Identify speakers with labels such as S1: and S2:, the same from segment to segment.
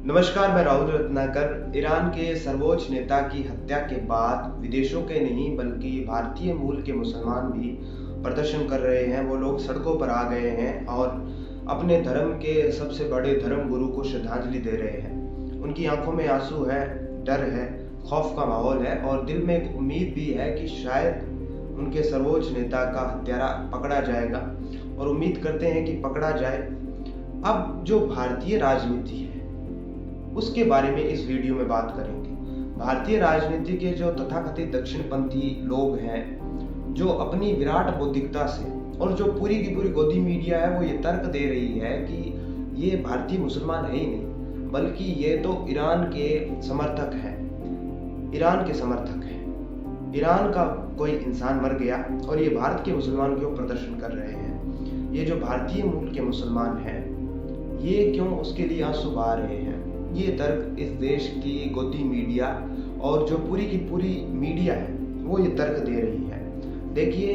S1: नमस्कार, मैं राहुल रत्नाकर। ईरान के सर्वोच्च नेता की हत्या के बाद विदेशों के नहीं बल्कि भारतीय मूल के मुसलमान भी प्रदर्शन कर रहे हैं। वो लोग सड़कों पर आ गए हैं और अपने धर्म के सबसे बड़े धर्म गुरु को श्रद्धांजलि दे रहे हैं। उनकी आंखों में आंसू है, डर है, खौफ का माहौल है और दिल में एक उम्मीद भी है कि शायद उनके सर्वोच्च नेता का हत्यारा पकड़ा जाएगा और उम्मीद करते हैं कि पकड़ा जाए। अब जो भारतीय राजनीति है उसके बारे में इस वीडियो में बात करेंगे। भारतीय राजनीति के जो तथाकथित दक्षिणपंथी लोग हैं, जो अपनी विराट बौद्धिकता से और जो पूरी की पूरी गोदी मीडिया है वो ये तर्क दे रही है कि ये भारतीय मुसलमान है ही नहीं, बल्कि ये तो ईरान के समर्थक हैं। ईरान के समर्थक हैं। ईरान का कोई इंसान मर गया और ये भारत के मुसलमान क्यों प्रदर्शन कर रहे हैं। ये जो भारतीय मूल के मुसलमान हैं, ये क्यों उसके लिए आंसू बहा रहे हैं। ये तर्क इस देश की गोदी मीडिया और जो पूरी की पूरी मीडिया है वो ये तर्क दे रही है। देखिए,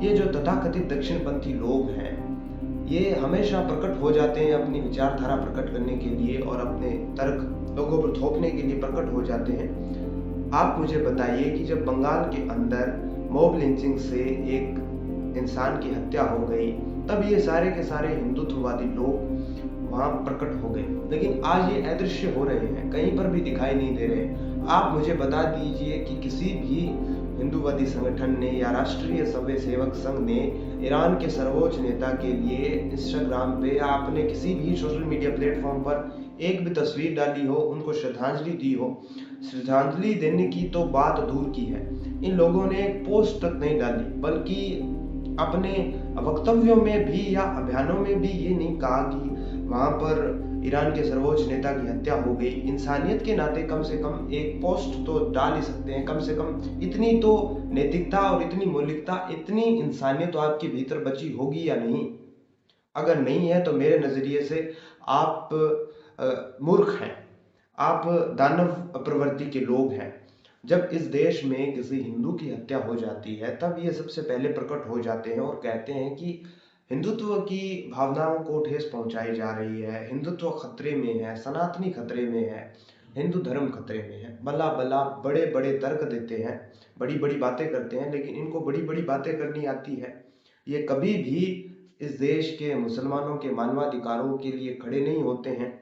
S1: ये जो तथाकथित दक्षिणपंथी लोग हैं, ये हमेशा प्रकट हो जाते हैं अपनी विचारधारा प्रकट करने के लिए और अपने तर्क लोगों पर थोपने के लिए प्रकट हो जाते हैं। आप मुझे बताइए कि जब बंगाल के अंदर मॉब लिंचिंग से एक इंसान की हत्या हो गई, तब ये सारे के सारे हिंदुत्ववादी लोग वहां प्रकट हो गए, लेकिन आज ये अदृश्य हो रहे हैं, कहीं पर भी दिखाई नहीं दे रहे। आप मुझे बता दीजिए कि किसी भी हिंदूवादी संगठन ने या राष्ट्रीय स्वयं सेवक संघ ने ईरान के सर्वोच्च नेता के लिए इंस्टाग्राम पे या अपने किसी भी सोशल मीडिया प्लेटफॉर्म पर एक भी तस्वीर डाली हो, उनको श्रद्धांजलि दी हो। श्रद्धांजलि देने की तो बात दूर की है, इन लोगों ने एक पोस्ट तक नहीं डाली, बल्कि अपने वक्तव्यों में भी या अभियानों में भी ये नहीं कहा कि वहां पर ईरान के सर्वोच्च नेता की हत्या हो गई। इंसानियत के नाते कम से कम एक पोस्ट तो डाल ही सकते हैं। कम से कम इतनी तो नैतिकता और इतनी मौलिकता, इतनी इंसानियत तो आपके भीतर बची होगी या नहीं। अगर नहीं है तो मेरे नजरिए से आप मूर्ख हैं, आप दानव प्रवृत्ति के लोग हैं। जब इस देश में किसी हिंदू की हत्या हो जाती है, तब ये सबसे पहले प्रकट हो जाते हैं और कहते हैं कि हिंदुत्व की भावनाओं को ठेस पहुंचाई जा रही है, हिंदुत्व खतरे में है, सनातनी खतरे में है, हिंदू धर्म खतरे में है। भला भला बड़े बड़े तर्क देते हैं, बड़ी बड़ी बातें करते हैं, लेकिन इनको बड़ी बड़ी बातें करनी आती है। ये कभी भी इस देश के मुसलमानों के मानवाधिकारों के लिए खड़े नहीं होते हैं,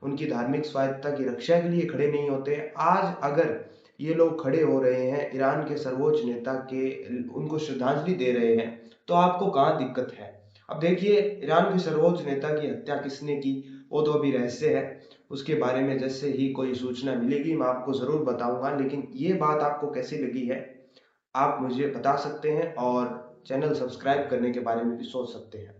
S1: उनकी धार्मिक स्वायत्तता की रक्षा के लिए खड़े नहीं होते। आज अगर ये लोग खड़े हो रहे हैं, ईरान के सर्वोच्च नेता के उनको श्रद्धांजलि दे रहे हैं, तो आपको कहाँ दिक्कत है। अब देखिए, ईरान के सर्वोच्च नेता की हत्या किसने की वो तो अभी रहस्य है। उसके बारे में जैसे ही कोई सूचना मिलेगी मैं आपको जरूर बताऊंगा, लेकिन ये बात आपको कैसी लगी है आप मुझे बता सकते हैं और चैनल सब्सक्राइब करने के बारे में भी सोच सकते हैं।